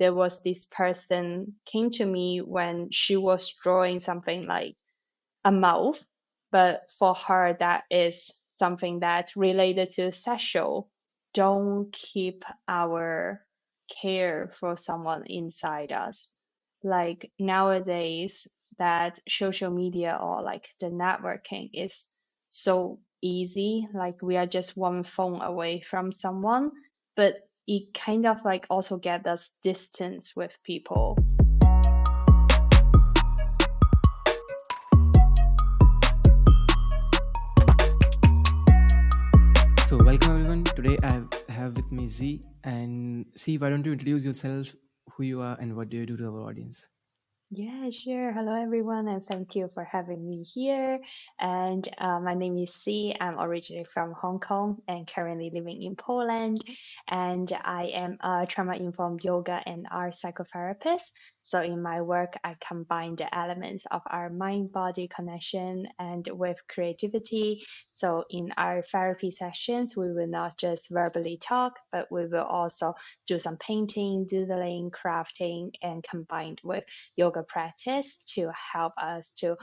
there was this person came to me when she was drawing something like a mouth, but for her that is something that's related to sexual. Don't keep our care for someone inside us. Like nowadays, that social media or like the networking is so easy. Like we are just one phone away from someone, but it kind of like also get us distance with people. So, welcome everyone. Today I have with me Z. And Z, why don't you introduce yourself, who you are, and what do you do to our audience? Yeah, sure. Hello, everyone, and thank you for having me here. And my name is C. I'm originally from Hong Kong and currently living in Poland. And I am a trauma-informed yoga and art psychotherapist. So in my work, I combine the elements of our mind-body connection and with creativity. So in our therapy sessions, we will not just verbally talk, but we will also do some painting, doodling, crafting, and combined with yoga practice to help us to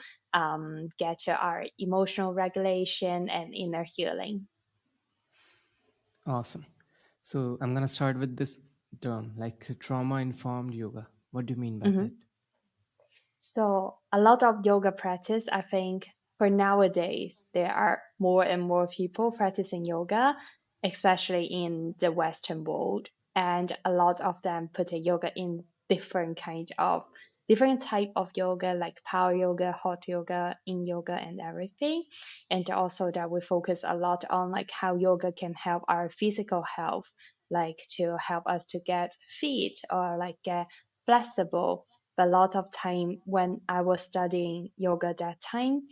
get to our emotional regulation and inner healing. Awesome. So, I'm gonna start with this term like trauma informed yoga. What do you mean by that? Mhm. So a lot of yoga practice, I think for nowadays, there are more and more people practicing yoga, especially in the Western world. And a lot of them put a yoga in different type of yoga, like power yoga, hot yoga, yin yoga, and everything. And also that we focus a lot on like how yoga can help our physical health, like to help us to get fit or like get flexible. But a lot of time when I was studying yoga that time,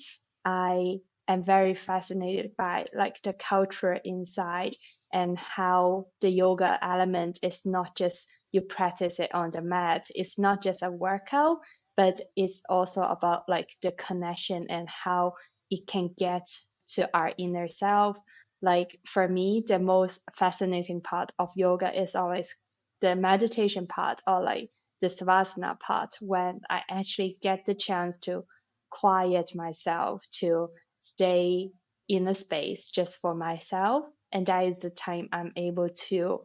I am very fascinated by like the culture inside and how the yoga element is not just you practice it on the mat. It's not just a workout, but it's also about like the connection and how it can get to our inner self. Like for me, the most fascinating part of yoga is always the meditation part or like the savasana part when I actually get the chance to quiet myself, to stay in a space just for myself. And that is the time I'm able to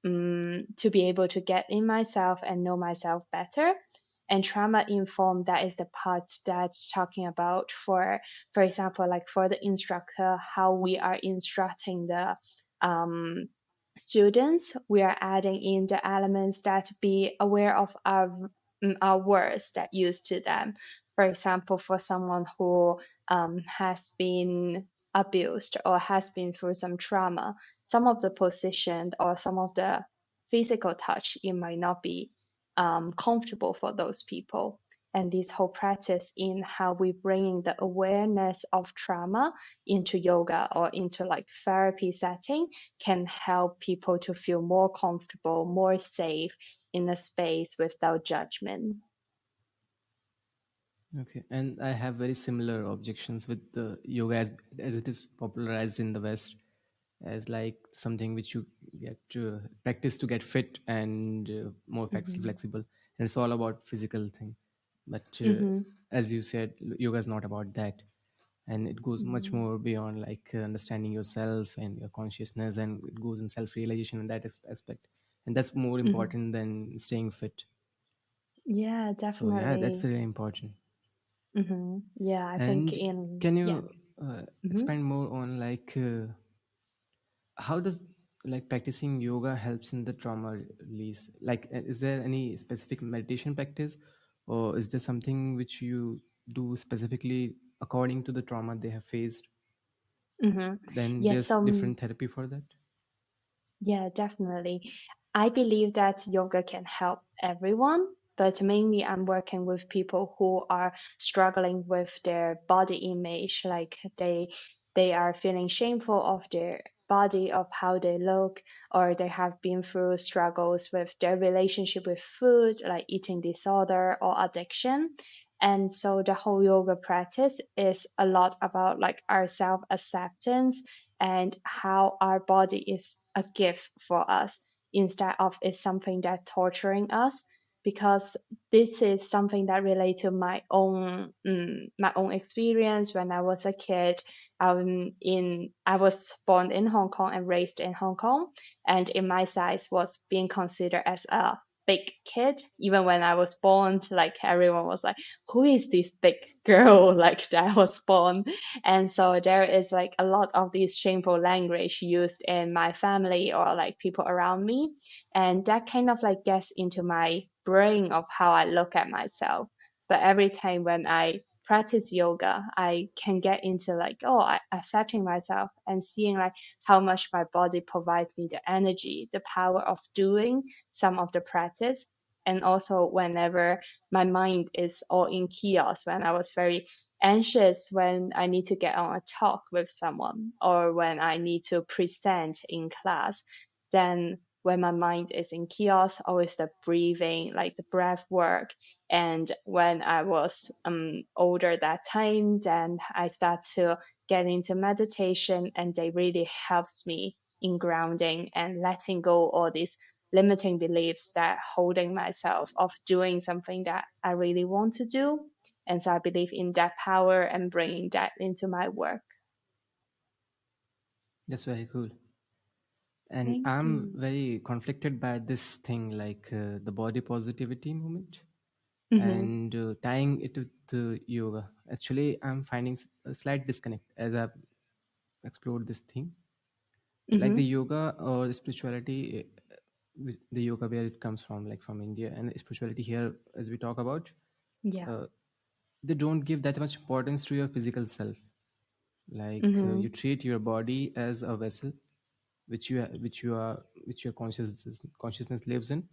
be able to get in myself and know myself better. And trauma informed, that is the part that's talking about for example, like for the instructor, how we are instructing the um, students, we are adding in the elements that be aware of our words that used to them. For example, for someone who has been abused or has been through some trauma, some of the position or some of the physical touch, it might not be comfortable for those people. And this whole practice in how we bringing the awareness of trauma into yoga or into like therapy setting can help people to feel more comfortable, more safe in a space without judgment. Okay, and I have very similar objections with the yoga as it is popularized in the West as like something which you get to practice to get fit and more Mm-hmm. flexible, and it's all about physical thing. But Mm-hmm. as you said, yoga is not about that, and it goes much more beyond like understanding yourself and your consciousness, and it goes in self-realization in that aspect, and that's more Mm-hmm. important than staying fit. Yeah, So yeah, that's definitely. really important. Mm-hmm. Yeah, I think And in can yeah. you Mm-hmm. expand more on like how does like practicing yoga helps in the trauma release? Like, is there any specific meditation practice, or is there something which you do specifically according to the trauma they have faced? Mm-hmm. Then Yes, there's different therapy for that. yeah, definitely. I believe that yoga can help everyone, but mainly I'm working with people who are struggling with their body image, like they are feeling shameful of their body, of how they look, or they have been through struggles with their relationship with food, like eating disorder or addiction. And so the whole yoga practice is a lot about like our self acceptance and how our body is a gift for us. instead of it's something that torturing us, because this is something that relate to my own experience when I was a kid. I was born in Hong Kong and raised in Hong Kong, and in my size was being considered as a big kid. Even when I was born, like everyone was like, "Who is this big girl?" Like that I was born, and so there is like a lot of this shameful language used in my family or like people around me, and that kind of like gets into my brain of how I look at myself. But every time when I practice yoga, I can get into like, oh, accepting myself and seeing like how much my body provides me the energy, the power of doing some of the practice. And also whenever my mind is all in chaos, when I was very anxious, when I need to get on a talk with someone or when I need to present in class, then when my mind is in chaos, always the breathing, like the breath work. And when I was older that time, then I start to get into meditation, and they really helps me in grounding and letting go all these limiting beliefs that holding myself of doing something that I really want to do. And so I believe in that power and bringing that into my work. That's very cool. And Thank I'm you. very conflicted by this thing, like the body positivity movement Mhm. and tying it with yoga. Actually, I'm finding a slight disconnect as I've explored this thing. Like the Mhm. yoga or the spirituality, the yoga where it comes from, like from India, and spirituality here, as we talk about, Yeah. uh, they don't give that much importance to your physical self. Like you Mhm. treat your body as a vessel which your consciousness lives in,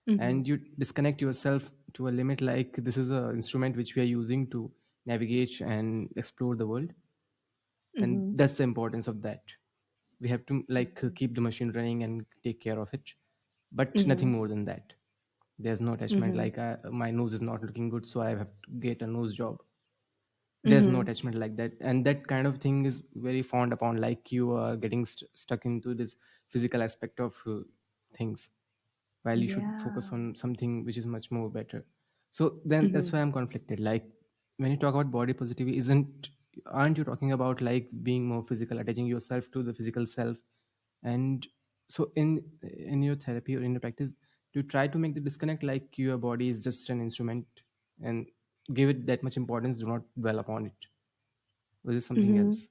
Mhm. and you disconnect yourself to a limit, like this is an instrument which we are using to navigate and explore the world. And Mhm. that's the importance of that. We have to like keep the machine running and take care of it, but nothing Mhm. more than that. There's no attachment Mhm. like my nose is not looking good, so I have to get a nose job. There's no Mhm. attachment like that, and that kind of thing is very fond upon, like you are getting stuck into this physical aspect of things, while you should focus Yeah. on something which is much more better. So then that's Mhm. why I'm conflicted. Like when you talk about body positivity, isn't aren't you talking about like being more physical, attaching yourself to the physical self? And so in your therapy or in your practice, do you try to make the disconnect, like your body is just an instrument, and give it that much importance, do not dwell upon it? Or is it something Mhm. else?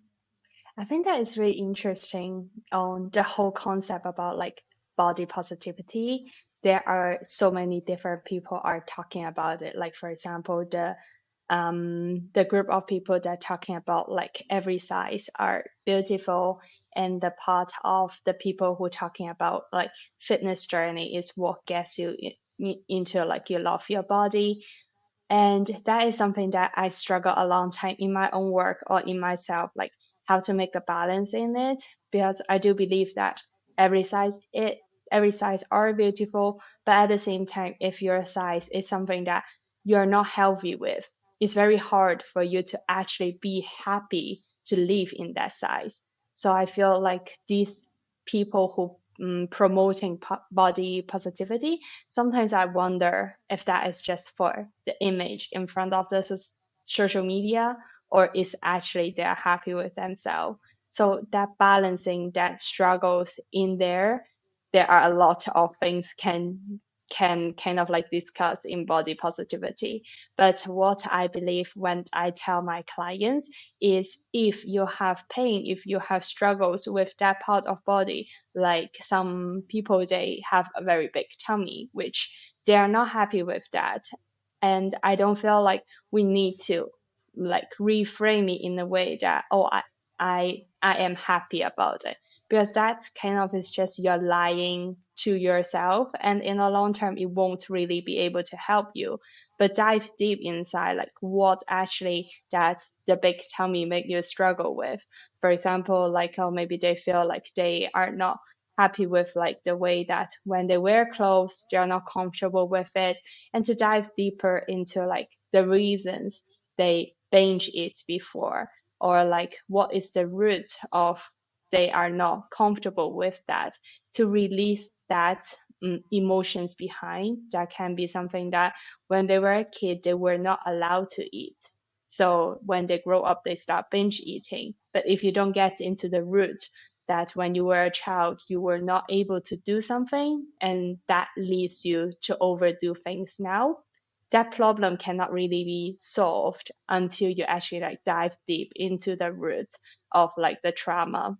I think that is really interesting on the whole concept about like body positivity. There are so many different people are talking about it. Like for example, the group of people that talking about like every size are beautiful, and the part of the people who talking about like fitness journey is what gets you into like you love your body. And that is something that I struggle a long time in my own work or in myself, like how to make a balance in it. Because I do believe that every size it every size are beautiful, but at the same time, if your size is something that you're not healthy with, it's very hard for you to actually be happy to live in that size. So I feel like these people who promoting body positivity, sometimes I wonder if that is just for the image in front of the social media, or is actually they're happy with themselves. So that balancing, that struggles in there are a lot of things can kind of like discuss in body positivity. But what I believe when I tell my clients is, if you have pain, if you have struggles with that part of body, like some people they have a very big tummy, which they are not happy with that. And I don't feel like we need to like reframe it in a way that, oh, I am happy about it, because that kind of is just you're lying to yourself, and in the long term it won't really be able to help you. But dive deep inside, like what actually that the big tummy make you struggle with. For example, like, oh, maybe they feel like they are not happy with like the way that when they wear clothes they are not comfortable with it, and to dive deeper into like the reasons they binge it before, or like what is the root of they are not comfortable with that, to release that emotions behind. That can be something that when they were a kid, they were not allowed to eat. So when they grow up, they start binge eating. But if you don't get into the root, that when you were a child, you were not able to do something, and that leads you to overdo things now, that problem cannot really be solved until you actually like dive deep into the root of like the trauma.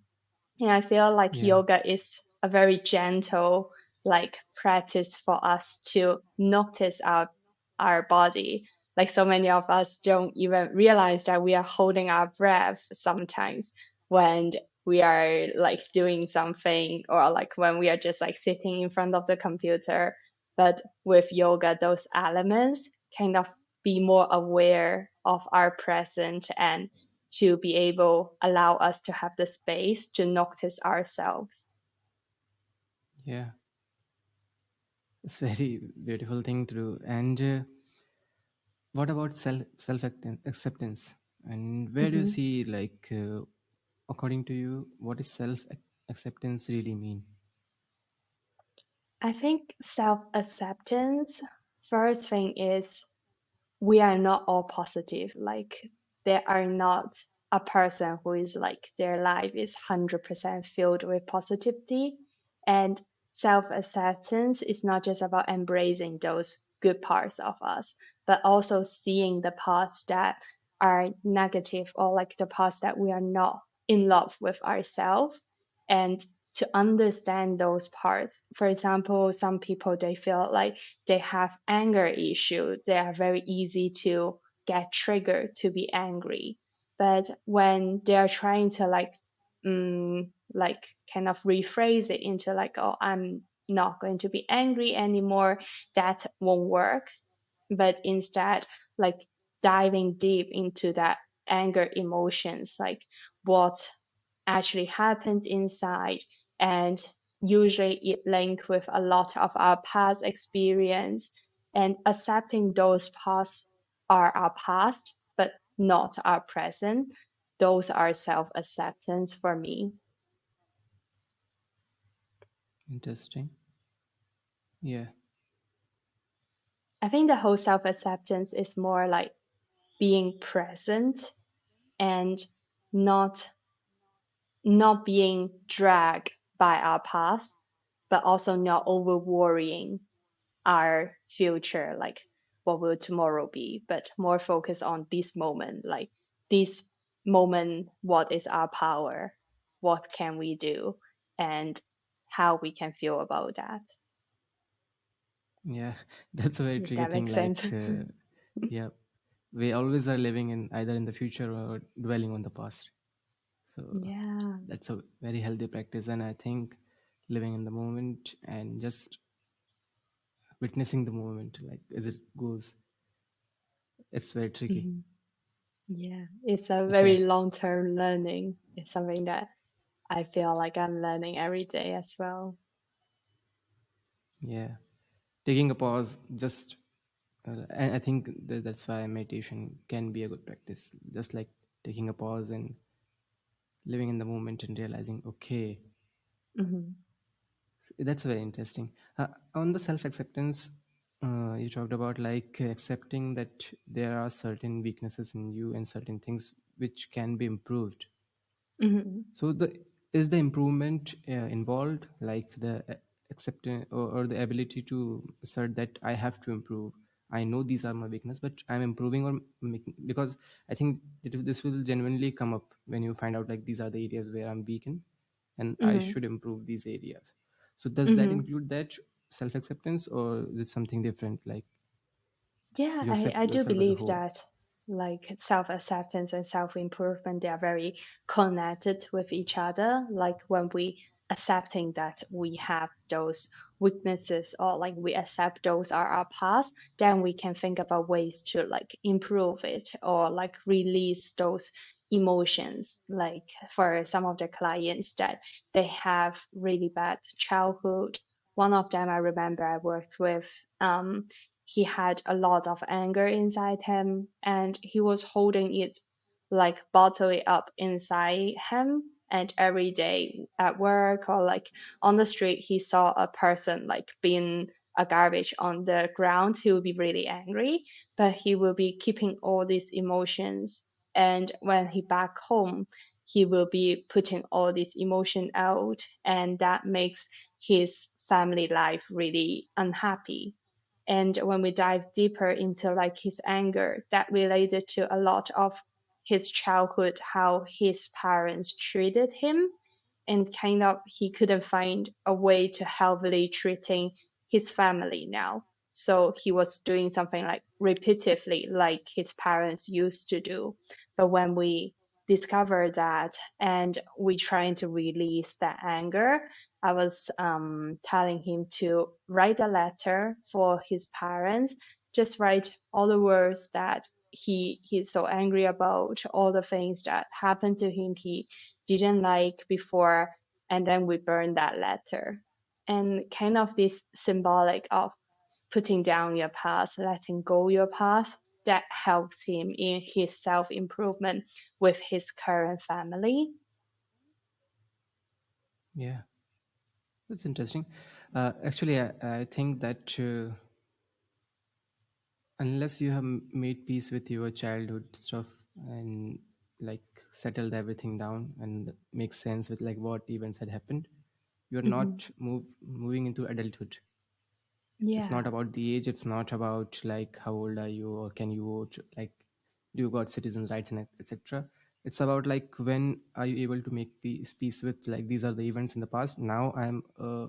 And I feel like Yeah. yoga is a very gentle like practice for us to notice our body. Like so many of us don't even realize that we are holding our breath sometimes when we are like doing something, or like when we are just like sitting in front of the computer. But with yoga, those elements kind of be more aware of our present, and to be able allow us to have the space to notice ourselves. Yeah. It's very beautiful thing to do. And what about acceptance? And where do you Mhm. see, like, according to you, what does self acceptance really mean? I think self acceptance, first thing is we are not all positive. Like there are not a person who is like their life is 100% filled with positivity. And self acceptance is not just about embracing those good parts of us, but also seeing the parts that are negative, or like the parts that we are not in love with ourselves, and to understand those parts. For example, some people they feel like they have anger issue. They are very easy to get triggered to be angry. But when they are trying to like kind of rephrase it into like, oh, I'm not going to be angry anymore, that won't work. But instead, like diving deep into that anger emotions, like what actually happened inside, and usually it linked with a lot of our past experience, and accepting those past are our past but not our present. Those are self acceptance for me. Interesting. Yeah. I think the whole self acceptance is more like being present, and not not being dragged by our past, but also not over worrying our future, like what will tomorrow be, but more focus on this moment, like this moment, what is our power, what can we do, and how we can feel about that, Yeah. That's a very if tricky that thing. makes sense. Like, yeah, we always are living in either in the future or dwelling on the past. So Yeah. that's a very healthy practice. And I think living in the moment and just witnessing the moment, like as it goes, it's very tricky. Mhm. Yeah, it's a But very yeah, long term learning. It's something that I feel like I'm learning every day as well. yeah, taking a pause, just and I think that's why meditation can be a good practice. Just like taking a pause and living in the moment and realizing, okay, Hmm. that's very interesting. On the self acceptance, you talked about like accepting that there are certain weaknesses in you and certain things which can be improved. Hmm. So the is the improvement involved, like the acceptance or the ability to assert that I have to improve. I know these are my weakness, but I'm improving or making, because I think this will genuinely come up when you find out like these are the areas where I'm weak in, and I Hmm. should improve these areas. So does that Hmm. include that self acceptance, or is it something different? Like Yeah, you I accept do yourself as a believe whole? that like self-acceptance and self-improvement, they are very connected with each other. Like when we accepting that we have those weaknesses, or like we accept those are our past, then we can think about ways to like improve it, or like release those emotions. Like for some of the clients that they have really bad childhood. One of them I remember I worked with, he had a lot of anger inside him, and he was holding it, like bottle it up inside him, and every day at work or like on the street he saw a person like being a garbage on the ground, he will be really angry, but he will be keeping all these emotions. And when he back home, he will be putting all this emotion out, and that makes his family life really unhappy. And when we dive deeper into like his anger, that related to a lot of his childhood, how his parents treated him, and kind of he couldn't find a way to healthily treating his family now. So he was doing something like repetitively, like his parents used to do. But when we discovered that and we trying to release that anger, I was telling him to write a letter for his parents, just write all the words that he's so angry about, all the things that happened to him he didn't like before, and then we burn that letter. And kind of this symbolic of putting down your past, letting go your past, that helps him in his self improvement with his current family. Yeah, that's interesting. Actually, I think that unless you have made peace with your childhood stuff and like settled everything down and make sense with like what events had happened, you're Hmm. not moving into adulthood. It's Yeah. not about the age. It's not about like how old are you or can you vote, like do you got citizens rights and etc. It's about like when are you able to make peace with like these are the events in the past. Now I'm a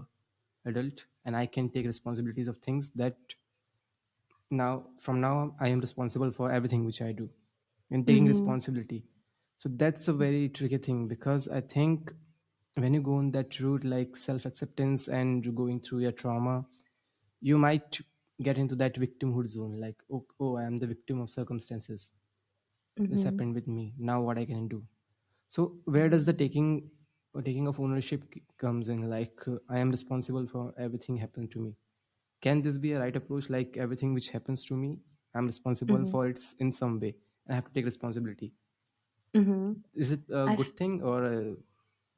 adult and I can take responsibilities of things that now from now on, I am responsible for everything which I do and taking Hmm. responsibility. So that's a very tricky thing because I think when you go on that route like self acceptance and you're going through your trauma, you might get into that victimhood zone like, oh, I am the victim of circumstances. This Hmm. happened with me. Now what I can do? So where does Hmm. the taking of ownership comes in? Like I am responsible for everything happened to me. Can this be a right approach? Like everything which happens to me, I'm responsible Hmm. for it in some way. I have to take responsibility. Hmm. Is it a I. good thing or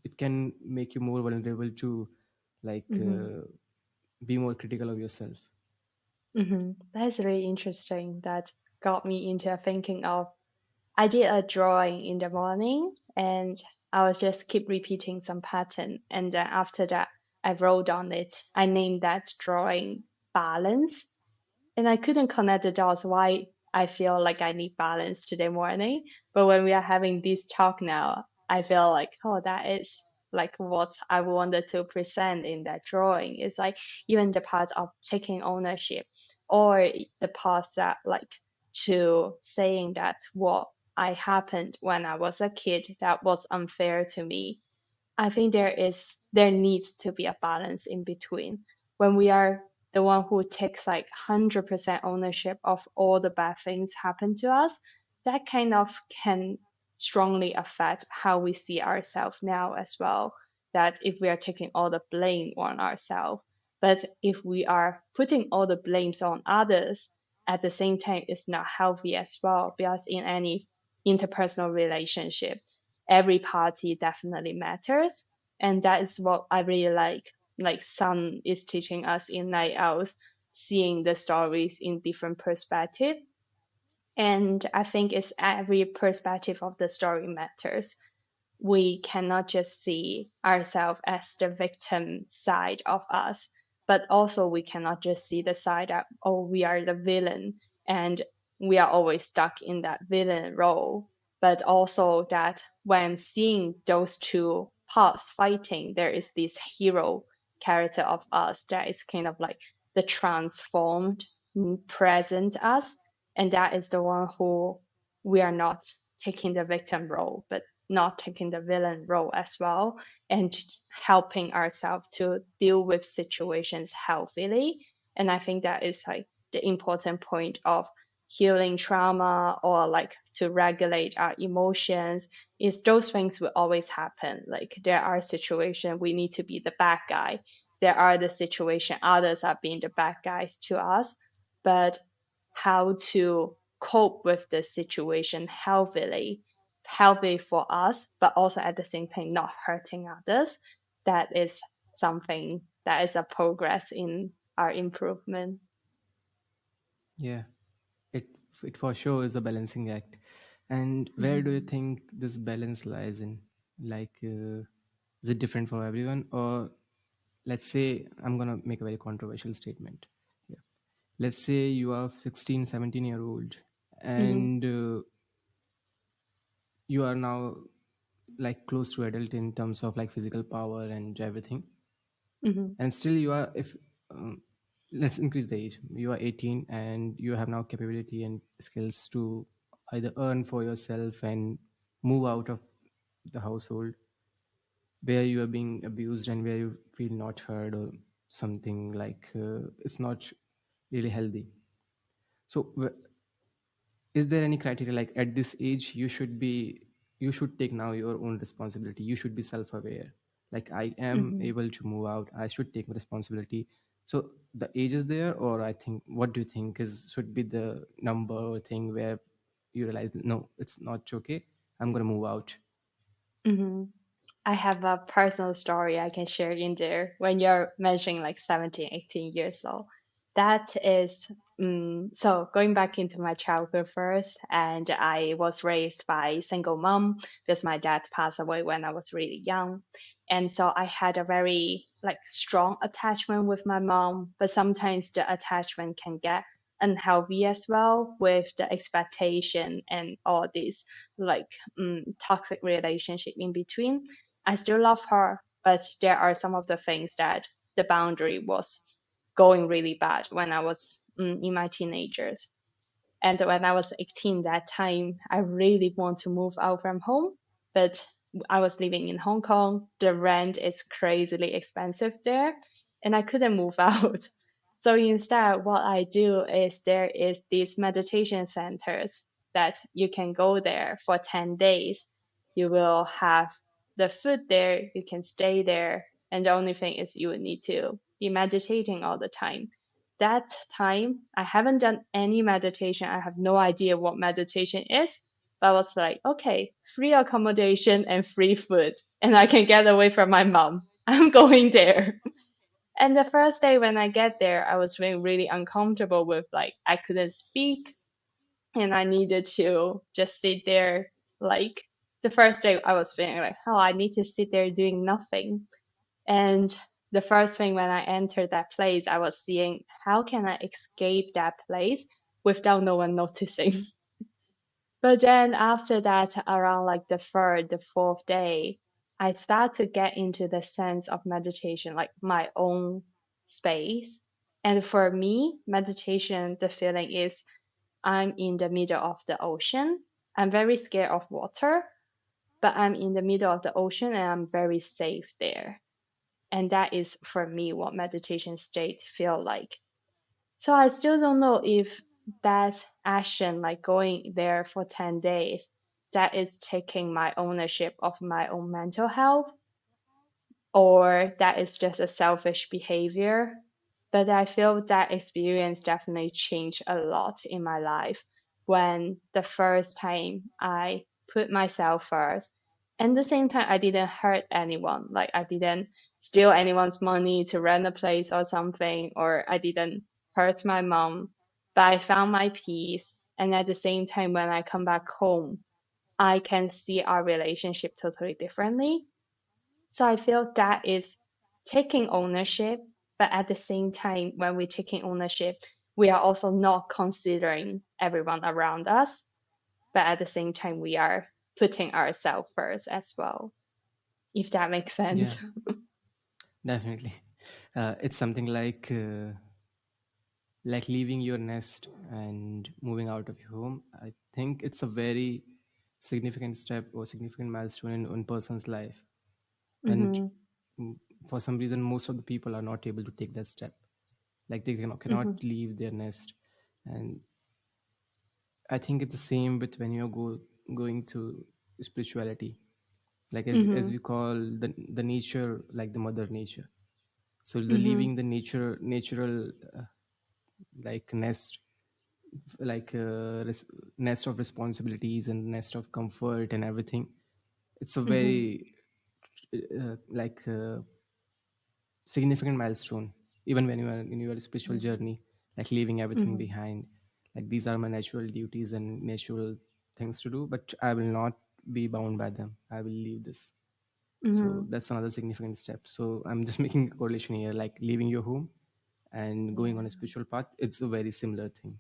it can make you more vulnerable to like Hmm. be more critical of yourself? That's really interesting. That got me into thinking of. I did a drawing in the morning, and I was just keep repeating some pattern, and then after that I wrote on it. I named that drawing balance, and I couldn't connect the dots why I feel like I need balance today morning. But when we are having this talk now, I feel like, oh, that is like what I wanted to present in that drawing. It's like even the part of taking ownership, or the part that like to saying that what I happened when I was a kid that was unfair to me. I think there needs to be a balance in between. When we are the one who takes like 100% ownership of all the bad things happen to us, that kind of can strongly affect how we see ourselves now as well. That if we are taking all the blame on ourselves, but if we are putting all the blames on others at the same time, it's not healthy as well, because in any interpersonal relationship, every party definitely matters. And that is what I really like Sun is teaching us in Night Owls, seeing the stories in different perspective. And I think it's every perspective of the story matters. We cannot just see ourselves as the victim side of us, but also we cannot just see the side that, oh, we are the villain and we are always stuck in that villain role. But also that when seeing those two parts fighting, there is this hero character of us that is kind of like the transformed present us. And that is the one who we are not taking the victim role, but not taking the villain role as well, and helping ourselves to deal with situations healthily. And I think that is like the important point of healing trauma, or like to regulate our emotions, is those things will always happen. Like there are situations we need to be the bad guy, there are the situation others are being the bad guys to us, but how to cope with the situation healthily, healthy for us, but also at the same time not hurting others, that is something that is a progress in our improvement. Yeah, it it for sure is a balancing act. And where do you Mhm. think this balance lies in? Like, is it different for everyone? Or let's say, I'm gonna make a very controversial statement. Yeah. Let's say you are 16, 17-year old, Mhm. and you are now like close to adult in terms of like physical power and everything, Mhm. and still you are, if um, let's increase the age, you are 18 and you have now capability and skills to either earn for yourself and move out of the household where you are being abused and where you feel not heard, or something like it's not really healthy. So is there any criteria like at this age you should take now your own responsibility, you should be self-aware, like I am Mhm. able to move out, I should take responsibility? So the age is there, or I think, what do you think is should be the number or thing where you realize no, it's not okay, I'm going to move out? Mhm. I have a personal story I can share in there when you're mentioning like 17, 18 years old. That is, so going back into my childhood first, and I was raised by a single mom because my dad passed away when I was really young. And so I had a very like strong attachment with my mom, but sometimes the attachment can get unhealthy as well with the expectation and all this like toxic relationship in between. I still love her, but there are some of the things that the boundary was going really bad when I was in my teenagers. And when I was 18, that time, I really want to move out from home, but I was living in Hong Kong. The rent is crazily expensive there, and I couldn't move out. So instead, what I do is there is these meditation centers that you can go there for 10 days. You will have the food there, you can stay there, and the only thing is you would need to be meditating all the time. That time, I haven't done any meditation. I have no idea what meditation is. But I was like, okay, free accommodation and free food, and I can get away from my mom. I'm going there. And the first day when I get there, I was feeling really uncomfortable with like I couldn't speak and I needed to just sit there. Like the first day I was feeling like, oh, I need to sit there doing nothing. And the first thing when I entered that place, I was seeing how can I escape that place without no one noticing. But then after that, around like the third, the fourth day, I start to get into the sense of meditation, like my own space. And for me, meditation, the feeling is I'm in the middle of the ocean. I'm very scared of water, but I'm in the middle of the ocean and I'm very safe there. And that is for me what meditation state feel like. So I still don't know if that action, like going there for 10 days, that is taking my ownership of my own mental health, or that is just a selfish behavior. But I feel that experience definitely changed a lot in my life when the first time I put myself first. And the same time, I didn't hurt anyone. Like I didn't steal anyone's money to rent a place or something, or I didn't hurt my mom. But I found my peace. And at the same time, when I come back home, I can see our relationship totally differently. So I feel that is taking ownership, but at the same time, when we're taking ownership, we are also not considering everyone around us, but at the same time, we are putting ourselves first as well, if that makes Yeah, sense. definitely. It's something like leaving your nest and moving out of your home. I think it's a very significant step or significant milestone in one person's life. And Mm-hmm. mm, for some reason, most of the people are not able to take that step. Like they Mm-hmm. cannot leave their nest. And I think it's the same with when you're going to spirituality. Like as Mm-hmm. we call the nature, like the mother nature. So the Mm-hmm. leaving the natural like nest, like nest of responsibilities and nest of comfort and everything. It's a Mhm. very significant milestone, even when you are in your spiritual Yeah. journey, like leaving everything Mhm. behind. Like these are my natural duties and natural things to do, but I will not be bound by them. I will leave this. So Mhm. that's another significant step. So I'm just making a correlation here, like leaving your home and going on a Yeah. spiritual path. It's a very similar thing.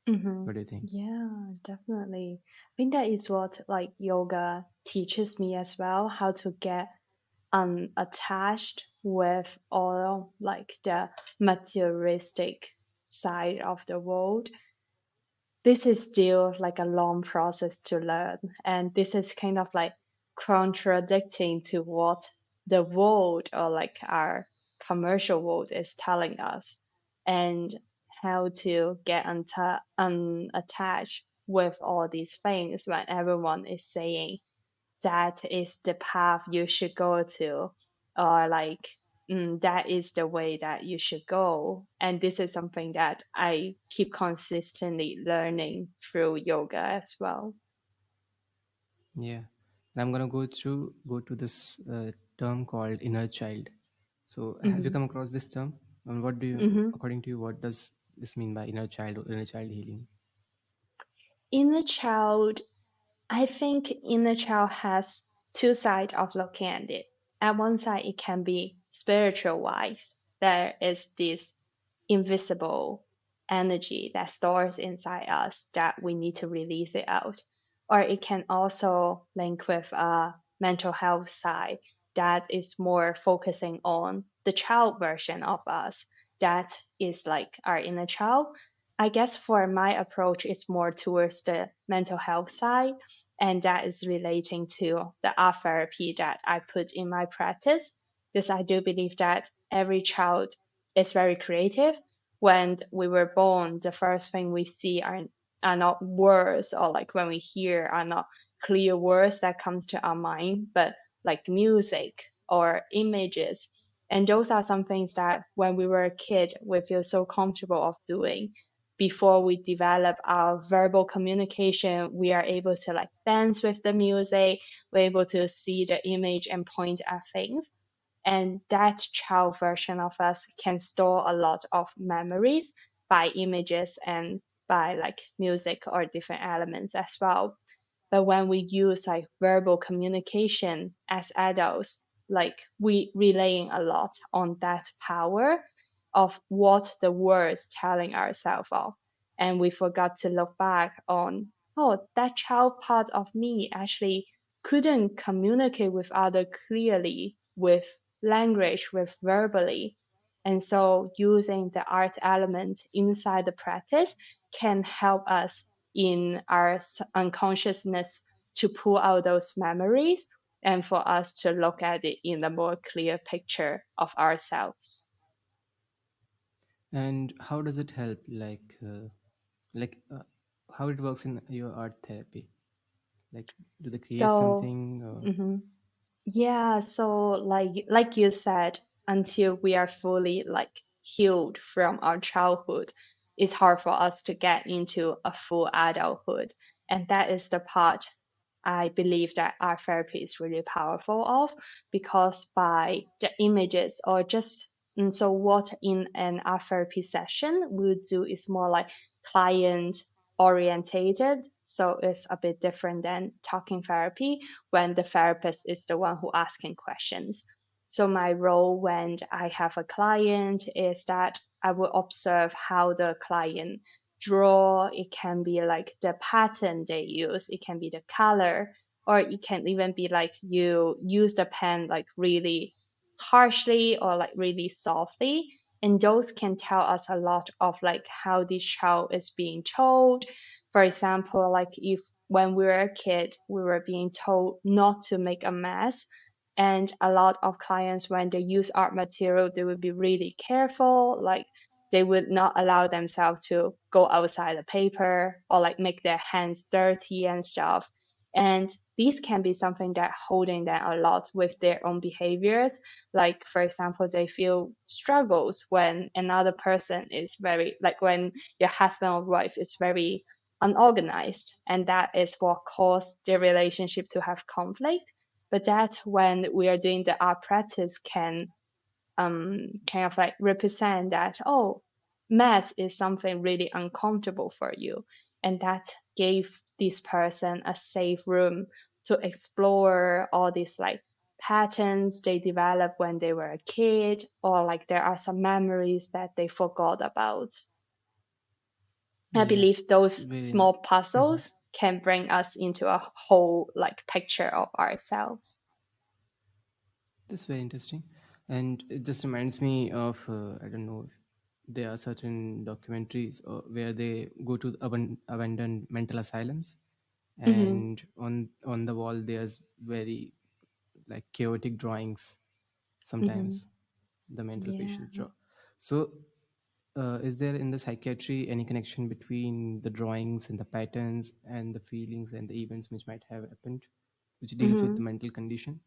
Mhm. What do you think? Yeah, definitely. I think that is what like yoga teaches me as well, how to get unattached with all like the materialistic side of the world. This is still like a long process to learn, and this is kind of like contradicting to what the world or like our commercial world is telling us, and how to get unattached with all these things when everyone is saying that is the path you should go to, or like that is the way that you should go. And this is something that I keep consistently learning through yoga as well. Yeah, and I'm gonna go to this term called inner child. So have you Hmm. come across this term? And what do you, Hmm. according to you, what does this mean by inner child or inner child healing? Inner child, I think inner child has two sides of looking at it. At one side, it can be spiritual wise. There is this invisible energy that stores inside us that we need to release it out. Or it can also link with a mental health side that is more focusing on the child version of us. That is like our inner child. I guess for my approach, it's more towards the mental health side, and that is relating to the art therapy that I put in my practice. Because I do believe that every child is very creative. When we were born, the first thing we see are not words, or like when we hear are not clear words that comes to our mind, but like music or images. And those are some things that when we were a kid, we feel so comfortable of doing. Before we develop our verbal communication, we are able to like dance with the music, we're able to see the image and point at things. And that child version of us can store a lot of memories by images and by like music or different elements as well. But when we use like verbal communication as adults, like we relying a lot on that power of what the words telling ourselves of. And we forgot to look back on, oh, that child part of me actually couldn't communicate with other clearly with language, with verbally. And so using the art element inside the practice can help us in our unconsciousness to pull out those memories and for us to look at it in a more clear picture of ourselves. And how does it help? Like how it works in your art therapy? Like, do they create So, something? Or... mhm. Yeah, so like you said, until we are fully like healed from our childhood, it's hard for us to get into a full adulthood. And that is the part I believe that art therapy is really powerful of, because by the images or just so what in an art therapy session we'll do is more like client orientated. So it's a bit different than talking therapy when the therapist is the one who asking questions. So my role when I have a client is that I will observe how the client draw. It can be like the pattern they use, it can be the color, or it can even be like you use the pen like really harshly or like really softly. And those can tell us a lot of like how this child is being told. For example, like if when we were a kid, we were being told not to make a mess. And a lot of clients, when they use art material, they would be really careful. Like they would not allow themselves to go outside the paper or like make their hands dirty and stuff. And these can be something that holding them a lot with their own behaviors. Like for example, they feel struggles when another person is very like when your husband or wife is very unorganized, and that is what caused the relationship to have conflict. But that when we are doing the art practice can kind of like represent that, oh, math is something really uncomfortable for you, and that gave this person a safe room to explore all these like patterns they developed when they were a kid, or like there are some memories that they forgot about. I Yeah, believe it's those very. small Mhm. puzzles can bring us into a whole like picture of ourselves. That's very interesting, and it just reminds me of I don't know if there are certain documentaries where they go to abandoned mental asylums, Mm-hmm. and on the wall there's very like chaotic drawings Mm-hmm. sometimes the mental Yeah. patients draw. So, is there in the psychiatry any connection between the drawings and the patterns and the feelings and the events which might have happened, which deals with Mm-hmm. the mental condition?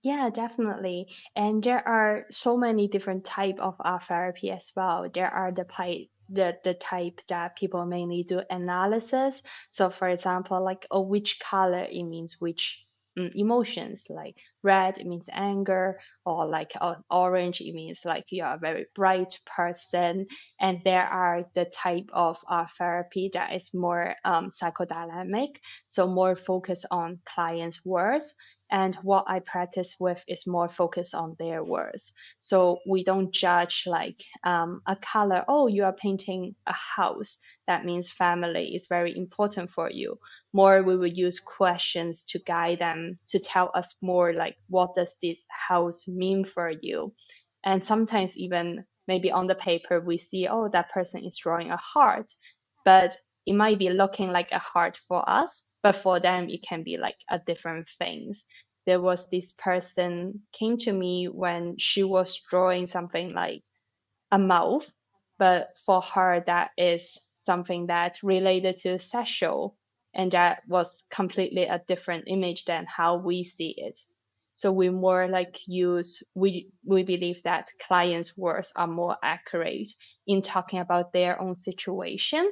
Yeah, definitely. And there are so many different type of art therapy as well. There are the type that people mainly do analysis. So for example, like which color it means which emotions, like red it means anger, or like orange it means like you are a very bright person. And there are the type of art therapy that is more psychodynamic, so more focused on clients' words, and what I practice with is more focused on their words. So we don't judge like a color. Oh, you are painting a house. That means family is very important for you. More, we will use questions to guide them to tell us more like what does this house mean for you. And sometimes even maybe on the paper we see, oh, that person is drawing a heart, but it might be looking like a heart for us, but for them it can be like a different things. There was this person came to me when she was drawing something like a mouth, but for her that is something that related to sexual, and that was completely a different image than how we see it. So we more like use we believe that clients' words are more accurate in talking about their own situation.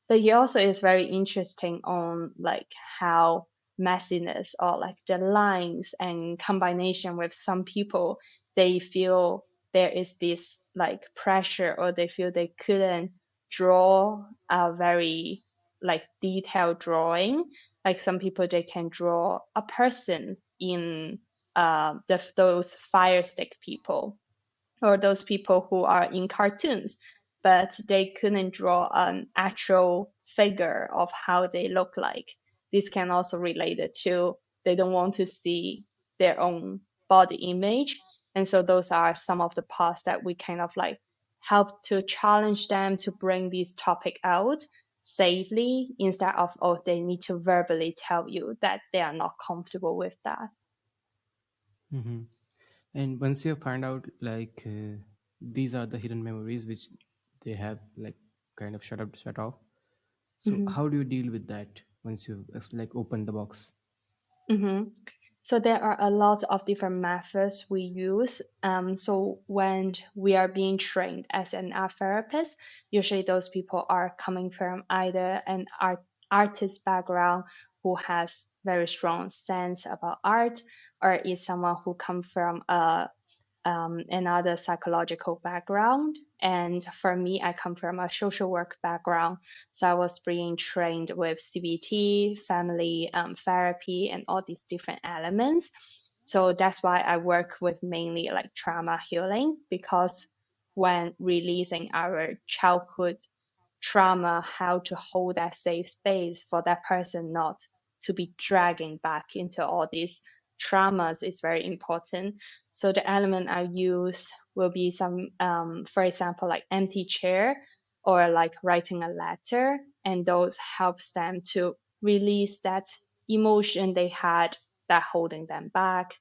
But he also is very interesting on like how messiness or like the lines and combination with some people, they feel there is this like pressure, or they feel they couldn't draw a very like detailed drawing. Like some people they can draw a person in those fire stick people, or those people who are in cartoons, but they couldn't draw an actual figure of how they look like. This can also relate it to they don't want to see their own body image. And so those are some of the parts that we kind of like help to challenge them to bring this topic out safely, instead of, oh, they need to verbally tell you that they are not comfortable with that. Hmm. And once you find out like these are the hidden memories which they have like kind of shut off. So Mhm. how do you deal with that once you like open the box? hmm So there are a lot of different methods we use. So when we are being trained as an art therapist, usually those people are coming from either an artist background who has very strong sense about art, or is someone who come from a another psychological background. And for me, I come from a social work background. So I was being trained with CBT, family therapy, and all these different elements. So that's why I work with mainly like trauma healing, because when releasing our childhood trauma, how to hold that safe space for that person not to be dragging back into all these traumas is very important. So the element I use will be some, for example, like empty chair, or like writing a letter, and those helps them to release that emotion they had that holding them back.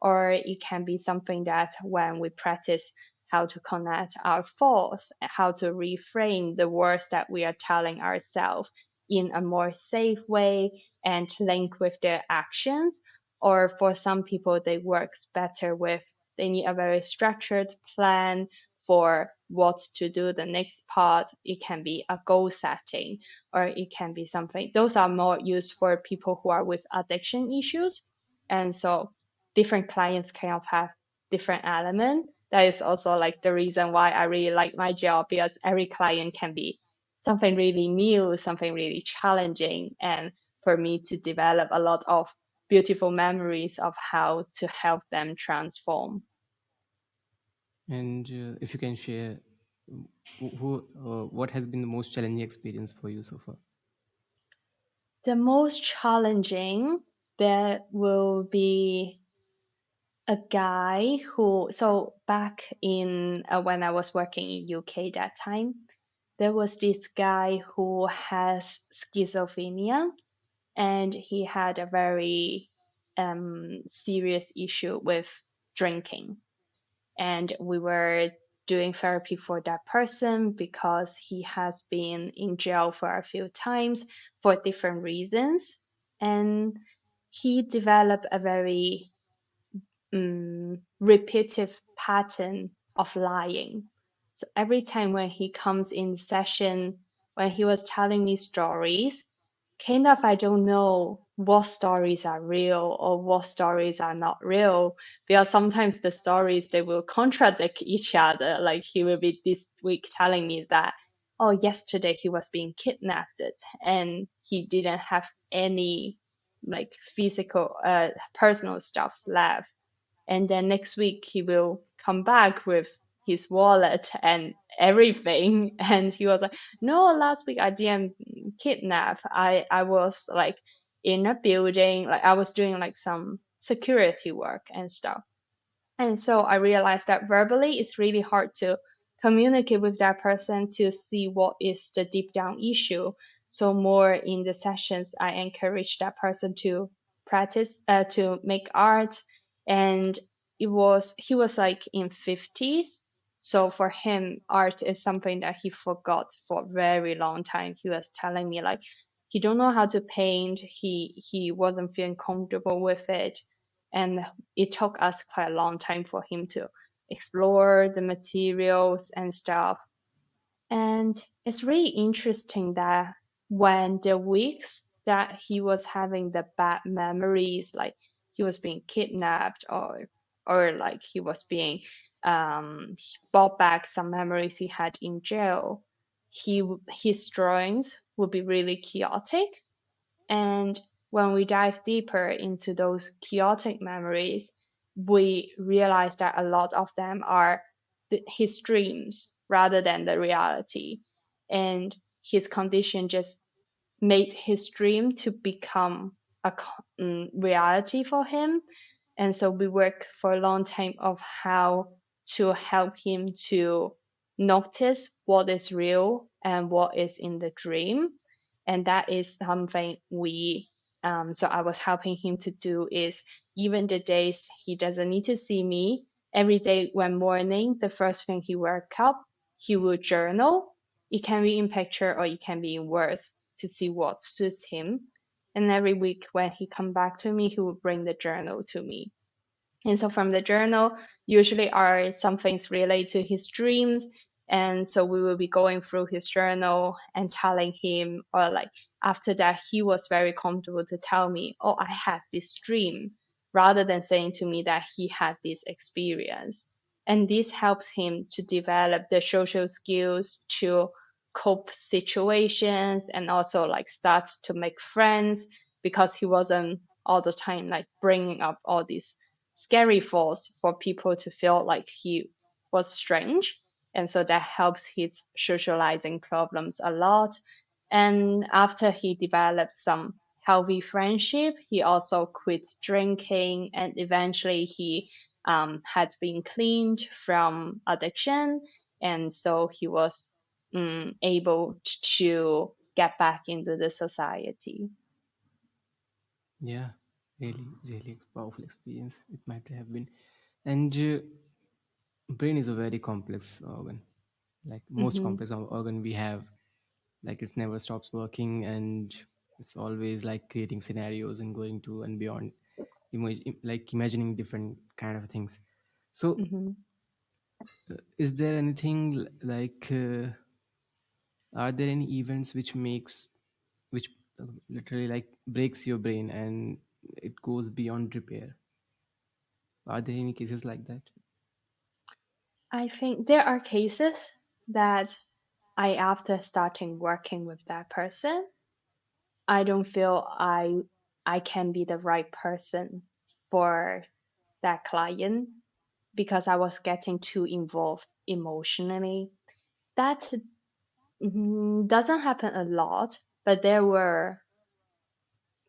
Or it can be something that when we practice how to connect our thoughts, how to reframe the words that we are telling ourselves in a more safe way and link with their actions. Or for some people, they works better with they need a very structured plan for what to do the next part. It can be a goal setting, or it can be something. Those are more used for people who are with addiction issues. And so different clients kind of have different element. That is also like the reason why I really like my job, because every client can be something really new, something really challenging, and for me to develop a lot of beautiful memories of how to help them transform. And if you can share, what has been the most challenging experience for you so far? The most challenging, there will be a guy who, so back in when I was working in UK that time, there was this guy who has schizophrenia, and he had a very serious issue with drinking. And we were doing therapy for that person because he has been in jail for a few times for different reasons. And he developed a very repetitive pattern of lying. So every time when he comes in session, when he was telling me stories, kind of I don't know what stories are real or what stories are not real, because sometimes the stories they will contradict each other. Like he will be this week telling me that, oh, yesterday he was being kidnapped and he didn't have any like physical personal stuff left, and then next week he will come back with his wallet and everything. And he was like, no, last week I didn't kidnap, I was like in a building, like I was doing like some security work and stuff. And so I realized that verbally it's really hard to communicate with that person to see what is the deep down issue. So more in the sessions, I encourage that person to practice, to make art. And he was like in 50s. So for him, art is something that he forgot for a very long time. He was telling me like, he don't know how to paint. He wasn't feeling comfortable with it. And it took us quite a long time for him to explore the materials and stuff. And it's really interesting that when the weeks that he was having the bad memories, like he was being kidnapped, or like he was being he brought back some memories he had in jail, his drawings would be really chaotic. And when we dive deeper into those chaotic memories, we realize that a lot of them are his dreams rather than the reality. And his condition just made his dream to become a reality for him. And so we work for a long time of how to help him to notice what is real and what is in the dream. And that is something so I was helping him to do is, even the days he doesn't need to see me, every day when morning, the first thing he wake up, he will journal. It can be in picture or it can be in words to see what suits him. And every week when he come back to me, he will bring the journal to me. And so from the journal, usually are some things related to his dreams. And so we will be going through his journal and telling him, or like after that, he was very comfortable to tell me, oh, I had this dream, rather than saying to me that he had this experience. And this helps him to develop the social skills to cope situations, and also like start to make friends, because he wasn't all the time like bringing up all these scary thoughts for people to feel like he was strange. And so that helps his socializing problems a lot. And after he developed some healthy friendship, he also quit drinking, and eventually he had been cleaned from addiction. And so he was able to get back into the society. Yeah, really, really powerful experience. It might have been. And brain is a very complex organ, like most Hmm. complex organ we have. Like it never stops working, and it's always like creating scenarios and going to and beyond, like imagining different kind of things. So Hmm. Is there anything like are there any events which makes which literally like breaks your brain and it goes beyond repair? Are there any cases like that? I think there are cases that after starting working with that person, I don't feel I can be the right person for that client because I was getting too involved emotionally. That doesn't happen a lot, but there were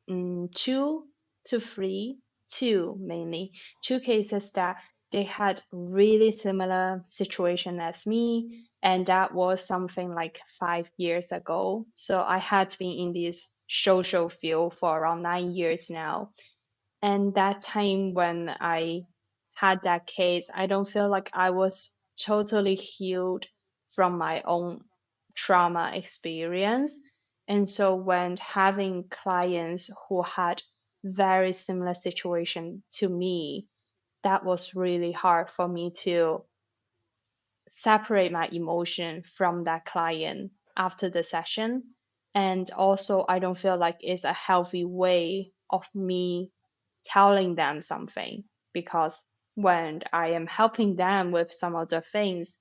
two to three, two mainly, two cases that they had really similar situation as me, and that was something like 5 years ago. So I had been in this social field for around 9 years now, and that time when I had that case, I don't feel like I was totally healed from my own trauma experience. And so when having clients who had very similar situation to me, that was really hard for me to separate my emotion from that client after the session. And also, I don't feel like it's a healthy way of me telling them something because when I am helping them with some of the things,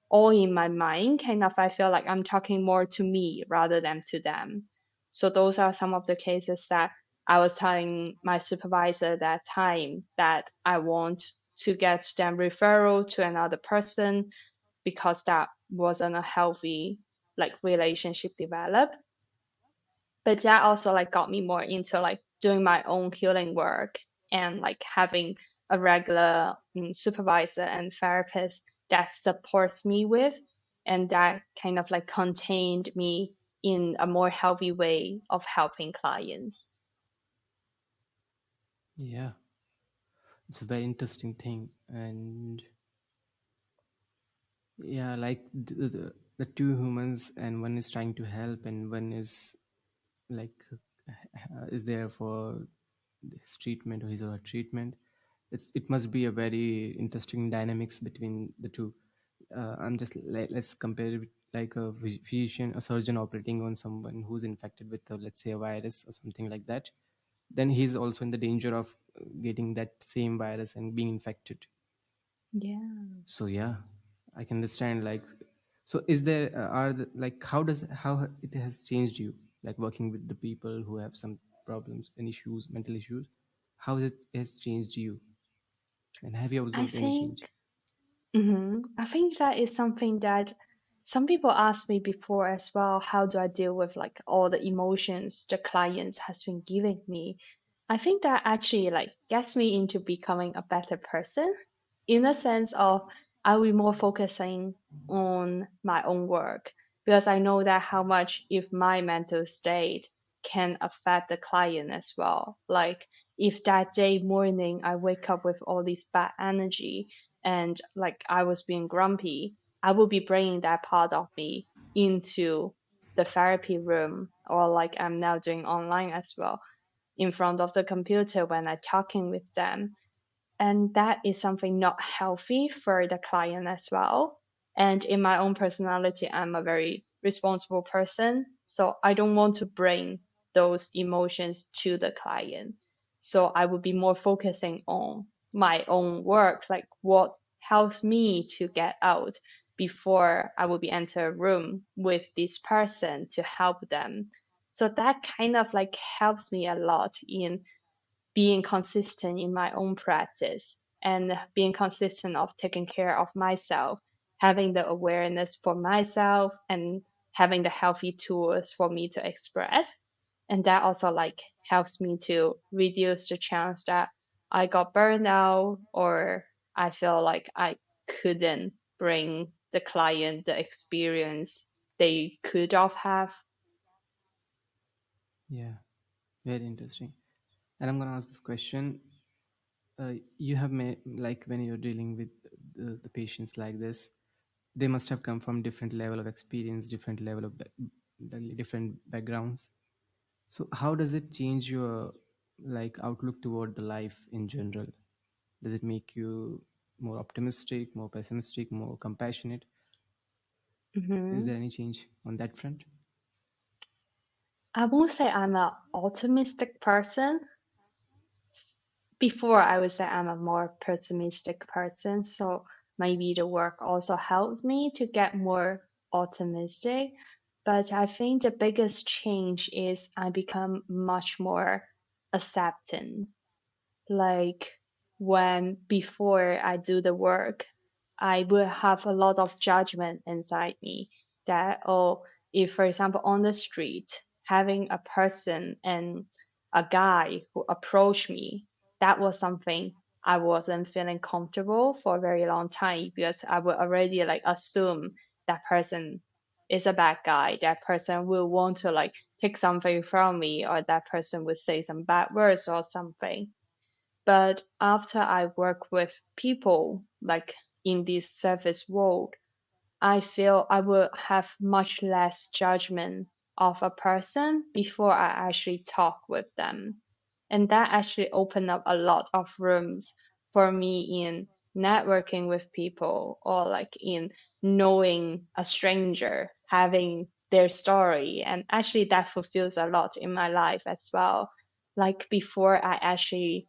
all in my mind, kind of, I feel like I'm talking more to me rather than to them. So those are some of the cases that I was telling my supervisor that time that I want to get them referral to another person because that wasn't a healthy like relationship developed. But that also like got me more into like doing my own healing work and like having a regular supervisor and therapist that supports me with, and that kind of like contained me in a more healthy way of helping clients. Yeah, it's a very interesting thing. And yeah, like the two humans, and one is trying to help and one is like is there for his treatment or his or her treatment. It must be a very interesting dynamics between the two. I'm just like, let's compare it with like a physician, a surgeon operating on someone who's infected with let's say a virus or something like that. Then he's also in the danger of getting that same virus and being infected. Yeah. So yeah, I can understand. Like, so is there are the, like how it has changed you, like working with the people who have some problems and issues, mental issues? How has changed you, and have you I observed any change? think I think that is something that some people ask me before as well. How do I deal with like all the emotions the clients has been giving me? I think that actually like gets me into becoming a better person in the sense of I will be more focusing on my own work because I know that how much if my mental state can affect the client as well. Like if that day morning I wake up with all this bad energy and like I was being grumpy, I will be bringing that part of me into the therapy room or like I'm now doing online as well in front of the computer when I'm talking with them, and that is something not healthy for the client as well. And in my own personality, I'm a very responsible person, so I don't want to bring those emotions to the client. So I would be more focusing on my own work, like what helps me to get out before I will be enter a room with this person to help them. So that kind of like helps me a lot in being consistent in my own practice and being consistent of taking care of myself, having the awareness for myself and having the healthy tools for me to express. And that also like helps me to reduce the chance that I got burned out or I feel like I couldn't bring the client the experience they could have. Yeah, very interesting. And I'm gonna ask this question. You have made like when you're dealing with the patients like this, they must have come from different level of experience, different level of different backgrounds. So how does it change your like outlook toward the life in general? Does it make you? more optimistic, more pessimistic, more compassionate? Is Hmm. there any change on that front? I won't say I'm an optimistic person. Before, I would say I'm a more pessimistic person. So maybe the work also helps me to get more optimistic. But I think the biggest change is I become much more accepting. Like when before I do the work, I will have a lot of judgment inside me that, oh, if for example on the street, having a person and a guy who approached me, that was something I wasn't feeling comfortable for a very long time because I would already like assume that person is a bad guy, that person will want to like take something from me, or that person would say some bad words or something. But after I work with people, like in this service world, I feel I will have much less judgment of a person before I actually talk with them. And that actually opened up a lot of rooms for me in networking with people, or like in knowing a stranger, having their story. And actually that fulfills a lot in my life as well. Like before I actually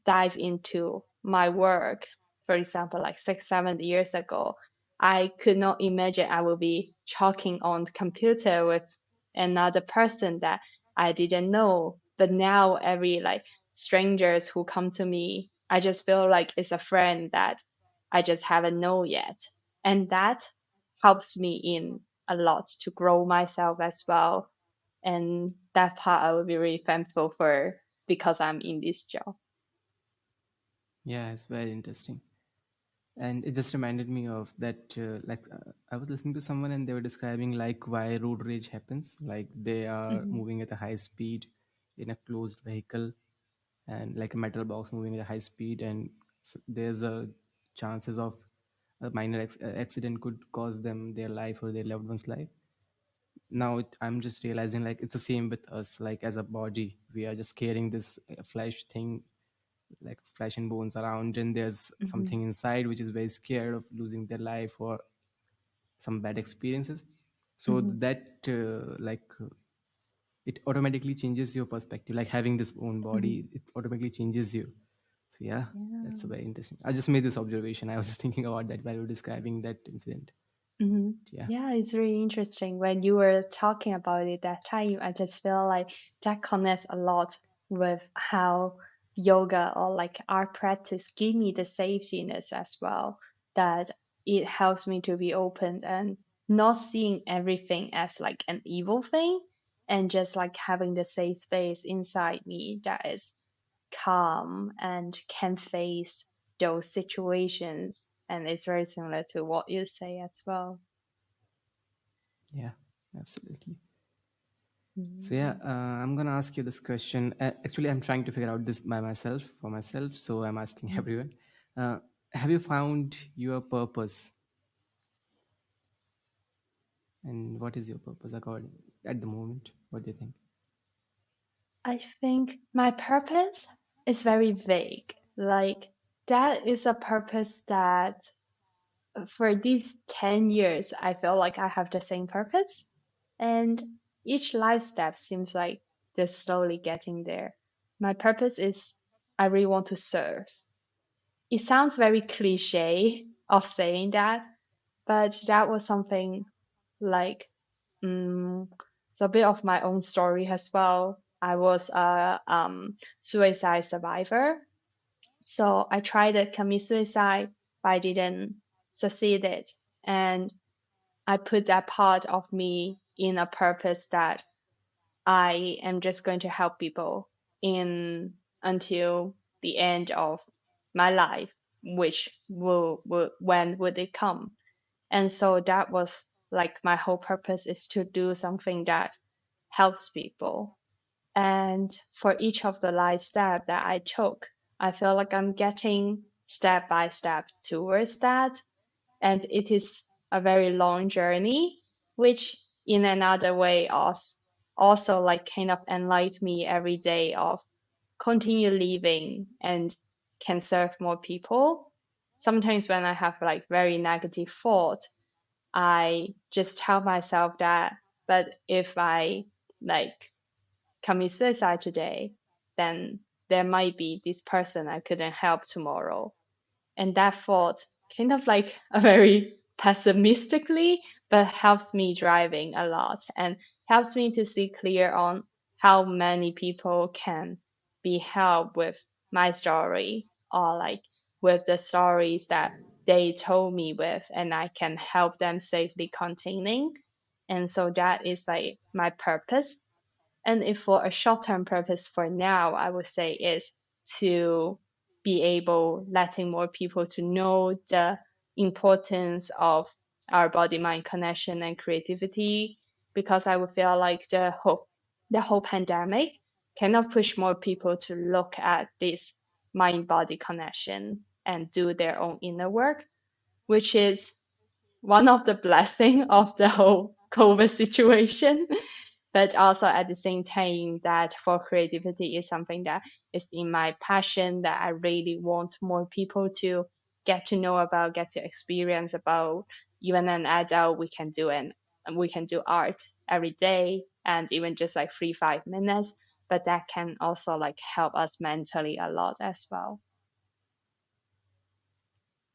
dive into my work, for example, like 6, 7 years ago, I could not imagine I would be talking on the computer with another person that I didn't know. But now every like strangers who come to me, I just feel like it's a friend that I just haven't known yet. And that helps me in a lot to grow myself as well. And that part I will be really thankful for because I'm in this job. Yeah, it's very interesting. And it just reminded me of that, I was listening to someone and they were describing like why road rage happens. Like they are Hmm. moving at a high speed in a closed vehicle, and like a metal box moving at a high speed, and there's a chances of a minor accident could cause them their life or their loved one's life. Now I'm just realizing like it's the same with us. Like as a body, we are just carrying this flesh thing, like flesh and bones around, and there's Hmm. something inside which is very scared of losing their life or some bad experiences. So Hmm. that it automatically changes your perspective. Like having this own Hmm. body, it automatically changes you. So yeah, that's a Yeah. very interesting. I just made this observation. I was just thinking about that while you were describing that incident. Hmm. Yeah. Yeah, it's really interesting. When you were talking about it that time, I just feel like that connects a lot with how yoga or like our practice give me the safetyness as well. That it helps me to be open and not seeing everything as like an evil thing, and just like having the safe space inside me that is calm and can face those situations. And it's very similar to what you say as well. Yeah, absolutely. So yeah, Mm. I'm gonna ask you this question. Actually, I'm trying to figure out this by myself for myself, so I'm asking Mhm. everyone. Uh, have you found your purpose, and what is your purpose according at the moment? What do you think? I think my purpose is very vague. Like, that is a purpose that for these 10 years, I feel like I have the same purpose. And each life step seems like they're slowly getting there. My purpose is I really want to serve. It sounds very cliche of saying that, but that was something like, mm, so a bit of my own story as well. I was a suicide survivor, so I tried to commit suicide, but I didn't succeed it. And I put that part of me in a purpose that I am just going to help people in until the end of my life, which will when would it come? And so that was like my whole purpose, is to do something that helps people. And for each of the life step that I took, I feel like I'm getting step by step towards that. And it is a very long journey, which in another way also like kind of enlighten me every day of continue living and can serve more people. sometimes when I have like very negative thought, I just tell myself that, but if I like commit suicide today, then there might be this person I couldn't help tomorrow. And that thought kind of like a very pessimistically, but helps me driving a lot and helps me to see clear on how many people can be helped with my story or like with the stories that they told me with, and I can help them safely containing. And so that is like my purpose. And if for a short-term purpose for now, I would say is to be able letting more people to know the importance of our body mind connection and creativity, because I would feel like the whole pandemic kind of push more people to look at this mind body connection and do their own inner work, which is one of the blessing of the whole COVID situation. But also at the same time, that for creativity is something that is in my passion that I really want more people to get to know about, get to experience about. Even an adult, we can do we can do art every day, and even just like 3 5 minutes. But that can also like help us mentally a lot as well.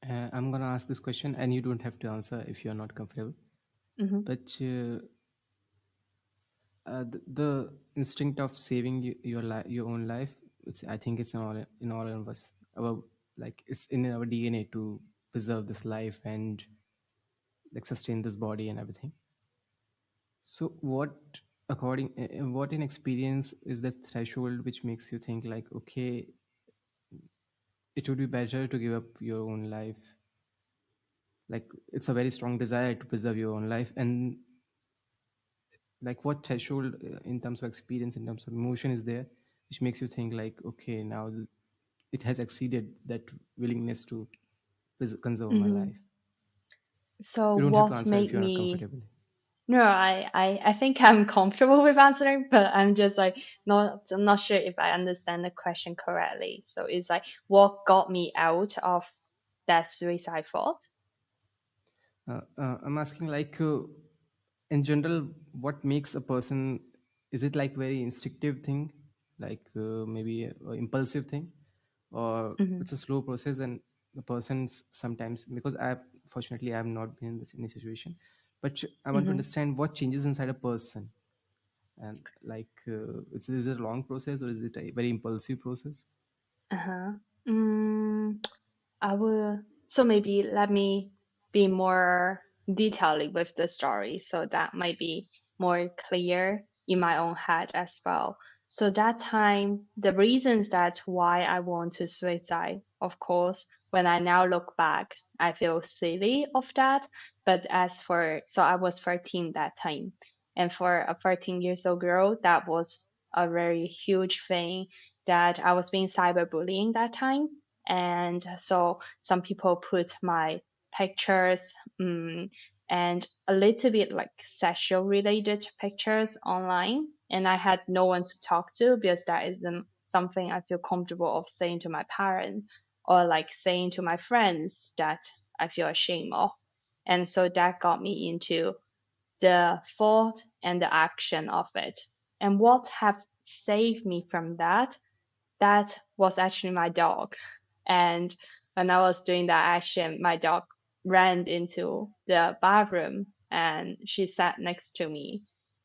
I'm gonna ask this question, and you don't have to answer if you're not comfortable. Hmm. But the instinct of saving your own life, I think it's in all of us. Like it's in our DNA to preserve this life and like sustain this body and everything. So what in experience is the threshold which makes you think like, okay, it would be better to give up your own life? Like it's a very strong desire to preserve your own life, and like what threshold in terms of experience, in terms of emotion is there, which makes you think like, okay, now it has exceeded that willingness to conserve my Hmm. life? So You don't have to what answer if made you're not me comfortable. No, I think I'm comfortable with answering, but I'm just like I'm not sure if I understand the question correctly. So it's like what got me out of that suicide thought? I'm asking like, in general, what makes a person, is it like very instinctive thing, like maybe a impulsive thing, or Hmm. it's a slow process and the person's sometimes, because I fortunately I have not been in this in a situation, but I want to Hmm. understand what changes inside a person, and like is it a long process or is it a very impulsive process? Uh-huh. Mm, I will. So maybe let me be more detailed with the story, so that might be more clear in my own head as well. So that time, the reasons that why I want to suicide, of course, when I now look back, I feel silly of that. But so I was 13 that time, and for a 13 years old girl, that was a very huge thing, that I was being cyberbullying that time. And so some people put my pictures, and a little bit like sexual related pictures online, and I had no one to talk to because that isn't something I feel comfortable of saying to my parents or like saying to my friends that I feel ashamed of. And so that got me into the thought and the action of it. And what have saved me from that, that was actually my dog. And when I was doing that action, my dog ran into the bathroom and she sat next to me,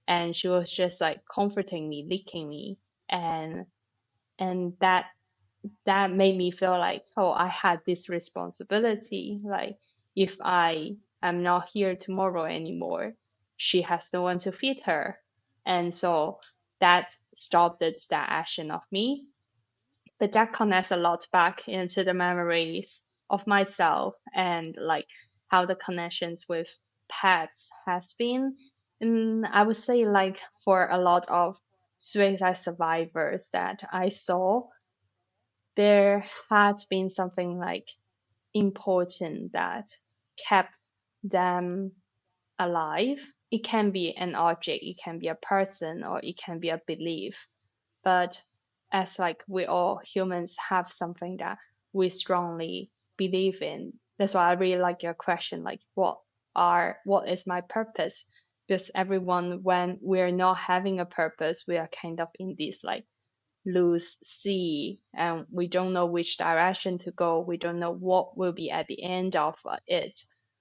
and she was just like comforting me, licking me. And that made me feel like, oh, I had this responsibility. Like if I am not here tomorrow anymore, she has no one to feed her. And so that stopped that action of me. But that connects a lot back into the memories of myself and like how the connections with pets has been. And I would say like for a lot of suicide survivors that I saw, there had been something like important that kept them alive. It can be an object, it can be a person, or it can be a belief. But as like we all humans have something that we strongly believe in. That's why I really like your question, like what is my purpose? Because everyone, when we're not having a purpose, we are kind of in this like loose sea, and we don't know which direction to go. We don't know what will be at the end of it.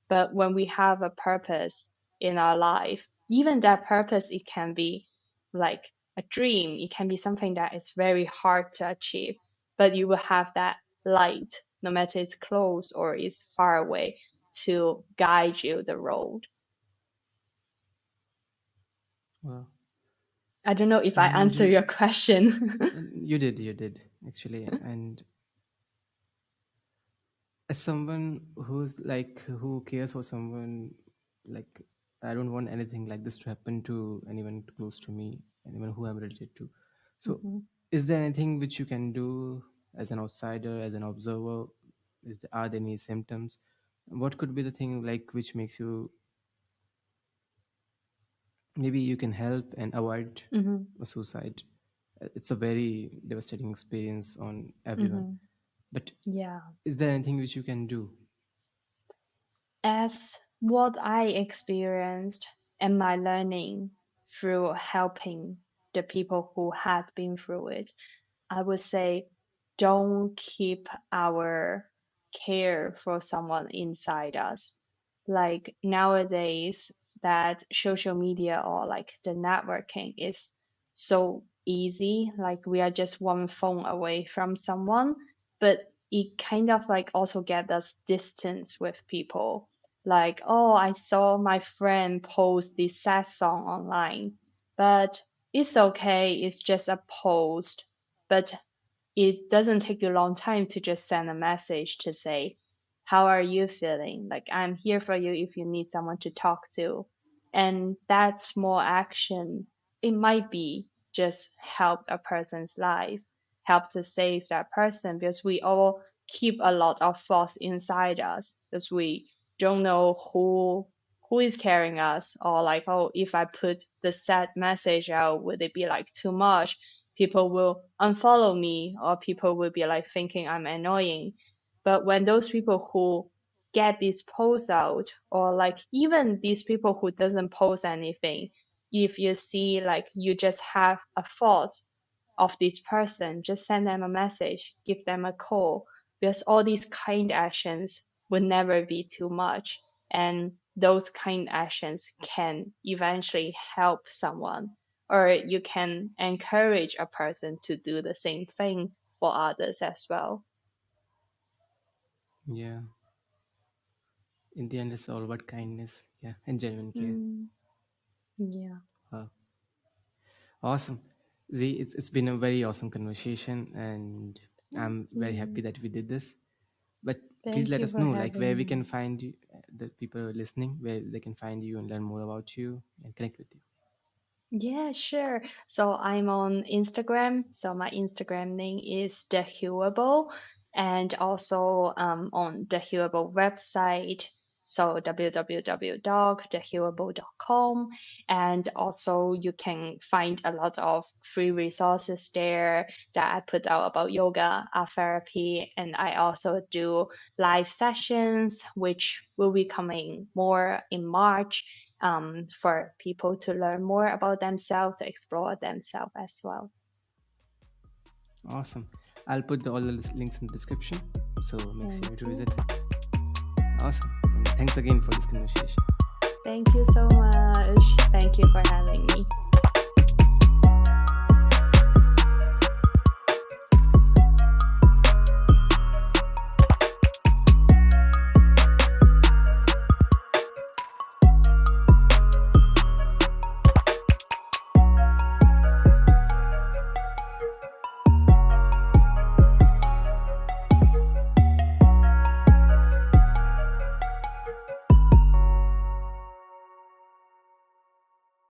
But when we have a purpose in our life, even that purpose, it can be like a dream, it can be something that is very hard to achieve, but you will have that light, no matter it's close or it's far away, to guide you the road. Well, I don't know if I and answer your question. you did actually. And as someone who's like who cares for someone, like I don't want anything like this to happen to anyone close to me, anyone who I'm related to. So Mhm, is there anything which you can do as an outsider, as an observer? Are there any symptoms? What could be the thing like which makes you, maybe you can help and avoid mhm, a suicide? It's a very devastating experience on everyone, mhm. but Yeah. is there anything which you can do? As what I experienced and my learning through helping the people who had been through it, I would say don't keep our care for someone inside us. Like nowadays, that social media or like the networking is so easy. Like we are just one phone away from someone, but it kind of like also get us distance with people. Like, oh, I saw my friend post this sad song online, but it's okay. It's just a post. But it doesn't take you a long time to just send a message to say, how are you feeling? Like, I'm here for you if you need someone to talk to. And that small action, it might be just helped a person's life, help to save that person, because we all keep a lot of thoughts inside us because we don't know who is carrying us, or like, oh, if I put the sad message out, would it be like too much? People will unfollow me, or people will be like thinking I'm annoying. But when those people who get these posts out, or like even these people who doesn't post anything, if you see like you just have a thought of this person, just send them a message, give them a call, because all these kind actions will never be too much. And those kind actions can eventually help someone, or you can encourage a person to do the same thing for others as well. Yeah, in the end it's all about kindness, yeah, and genuine care. Mm, yeah. Wow. Awesome. Z, it's been a very awesome conversation, and Thank I'm very happy you. that we did this. But please Thank let you us for know, like, where having we can me. find you, the people who are listening, where they can find you and learn more about you and connect with you. Yeah, sure. So I'm on Instagram. So my Instagram name is The Hewable, and also on The Hewable website. So www.thehewable.com. And also you can find a lot of free resources there that I put out about yoga, art therapy, and I also do live sessions, which will be coming more in March, for people to learn more about themselves, to explore themselves as well. Awesome. I'll put all the links in the description, so make Thank sure to you. visit. Awesome. And thanks again for this conversation. Thank you so much. Thank you for having me.